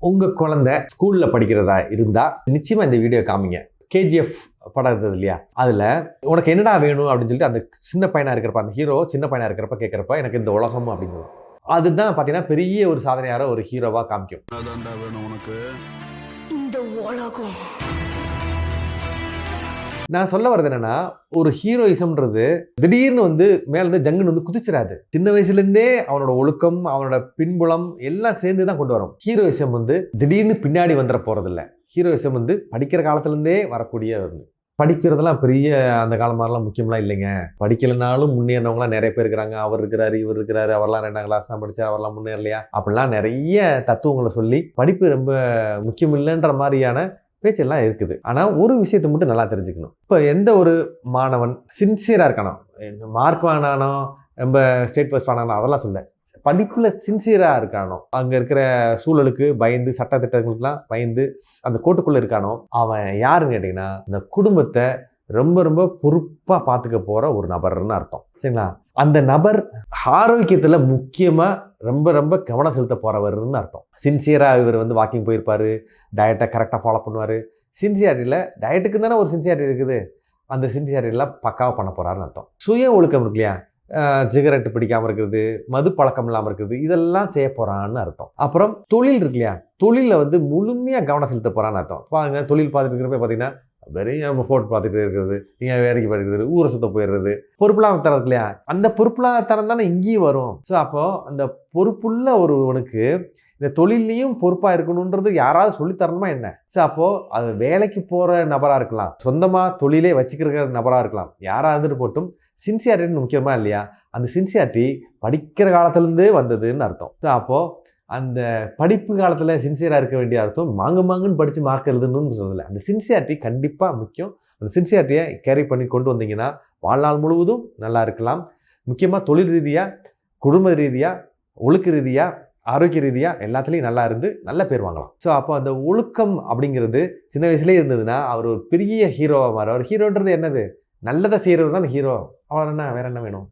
உங்கள் குழந்தை ஸ்கூலில் படிக்கிறதா இருந்தால் நிச்சயமாக இந்த வீடியோ காமிங்க. கேஜிஎஃப் படம் இருந்தது இல்லையா, அதில் உனக்கு என்னடா வேணும் அப்படின்னு சொல்லிட்டு அந்த சின்ன பையனாக இருக்கிறப்ப, அந்த ஹீரோ சின்ன பையனாக இருக்கிறப்ப கேட்குறப்ப எனக்கு இந்த உலகம் அப்படிங்கிறது அதுதான் பார்த்தீங்கன்னா பெரிய ஒரு சாதனையார ஒரு ஹீரோவாக காமிக்கும். இந்த உலகம் நான் சொல்ல வர்றது என்னன்னா, ஒரு ஹீரோயிசம்ன்றது திடீர்னு மேலேருந்து ஜங்குன்னு குதிச்சிடாது. சின்ன வயசுலேருந்தே அவனோட ஒழுக்கம், அவனோட பின்புலம் எல்லாம் சேர்ந்து தான் கொண்டு வரும். ஹீரோயிசம் திடீர்னு பின்னாடி வந்துட போறதில்ல. ஹீரோயிசம் படிக்கிற காலத்துலேருந்தே வரக்கூடிய படிக்கிறதெல்லாம் பெரிய அந்த காலம் மாதிரிலாம் முக்கியம்லாம் இல்லைங்க. படிக்கலைனாலும் முன்னேறினவங்களாம் நிறைய பேர் இருக்கிறாங்க. அவர் இருக்கிறாரு, இவர் இருக்கிறாரு, அவர்லாம் 2ஆம் கிளாஸ் தான் படித்தா அவர்லாம் முன்னேறலையா அப்படிலாம் நிறைய தத்துவங்களை சொல்லி படிப்பு ரொம்ப முக்கியம் இல்லைன்ற மாதிரியான பேச்செல்லாம் இருக்குது. ஆனால் ஒரு விஷயத்தை மட்டும் நல்லா தெரிஞ்சுக்கணும். இப்போ எந்த ஒரு மாணவன் சின்சியராக இருக்கணும், மார்க் வாங்கினானோ ரொம்ப ஸ்டேட் ஃபர்ஸ்ட் வாங்கினானோ அதெல்லாம் சொல்ல, படிப்பில் சின்சியராக இருக்கானோ, அங்கே இருக்கிற சூழலுக்கு பயந்து சட்டத்திட்டங்களுக்குலாம் பயந்து அந்த கோட்டுக்குள்ளே இருக்கானோ அவன் யாருன்னு கேட்டிங்கன்னா இந்த குடும்பத்தை ரொம்ப ரொம்ப பொறுப்பாக பார்த்துக்க போகிற ஒரு நபர்னு அர்த்தம். சரிங்களா? அந்த நபர் ஆரோக்கியத்தில் முக்கியமாக ரொம்ப ரொம்ப கவனம் செலுத்த போகிறவர்னு அர்த்தம். சின்சியராக இவர் வாக்கிங் போயிருப்பார், டயட்டை கரெக்டாக ஃபாலோ பண்ணுவார். சின்சியாரிட்டியில் டயட்டுக்கு தானே ஒரு சின்சியாரிட்டி இருக்குது, அந்த சின்சியாரிட்டிலாம் பக்காவாக பண்ண போகிறாருன்னு அர்த்தம். சுய ஒழுக்கம் இருக்கு இல்லையா, சிகரெட்டு பிடிக்காமல் இருக்கிறது, மது பழக்கம் இல்லாமல் இருக்கிறது, இதெல்லாம் செய்ய போகிறான்னு அர்த்தம். அப்புறம் தொழில் இருக்கு இல்லையா, தொழிலில் முழுமையாக கவனம் செலுத்த போகிறான்னு அர்த்தம். பாருங்க, தொழில் பார்த்துட்டு இருக்கிறப்ப பார்த்தீங்கன்னா வெறும் ஃபோட்டோ பார்த்துட்டு இருக்கிறது, நீங்கள் வேடிக்கை பார்த்துக்கிறது, ஊரை சுத்த போயிடுறது, பொறுப்புலாம் தரம் இருக்கு இல்லையா, அந்த பொறுப்புலாம் தரம் தானே இங்கேயும் வரும். ஸோ அப்போது அந்த பொறுப்புள்ள ஒருவனுக்கு இந்த தொழிலையும் பொறுப்பாக இருக்கணுன்றது யாராவது சொல்லித்தரணுமா என்ன? ஸோ அப்போது அது வேலைக்கு போகிற நபராக இருக்கலாம், சொந்தமாக தொழிலே வச்சுக்கிற நபராக இருக்கலாம், யாராவது போட்டும் சின்சியாரிட்டின்னு முக்கியமாக இல்லையா, அந்த சின்சியாரிட்டி படிக்கிற காலத்துலேருந்தே வந்ததுன்னு அர்த்தம். ஸோ அப்போது அந்த படிப்பு காலத்தில் சின்சியராக இருக்க வேண்டிய அர்த்தம் மாங்குன்னு படித்து மார்க் எழுதணும்னு சொல்லலை. அந்த சின்சியாரிட்டி கண்டிப்பாக முக்கியம். அந்த சின்சியாரிட்டியை கேரி பண்ணி கொண்டு வந்தீங்கன்னா வாழ்நாள் முழுவதும் நல்லா இருக்கலாம். முக்கியமாக தொழில் ரீதியாக, குடும்ப ரீதியாக, ஒழுக்க ரீதியாக, ஆரோக்கிய ரீதியாக எல்லாத்துலேயும் நல்லா இருந்து நல்ல பேர் வாங்கலாம். ஸோ அப்போ அந்த ஒழுக்கம் அப்படிங்கிறது சின்ன வயசுலேயே இருந்ததுன்னா அவர் ஒரு பெரிய ஹீரோவாக மாறும். அவர் ஹீரோன்றது என்னது? நல்லதை செய்கிறவர் தான் ஹீரோ. அவ்வளோ என்ன, வேறு என்ன வேணும்?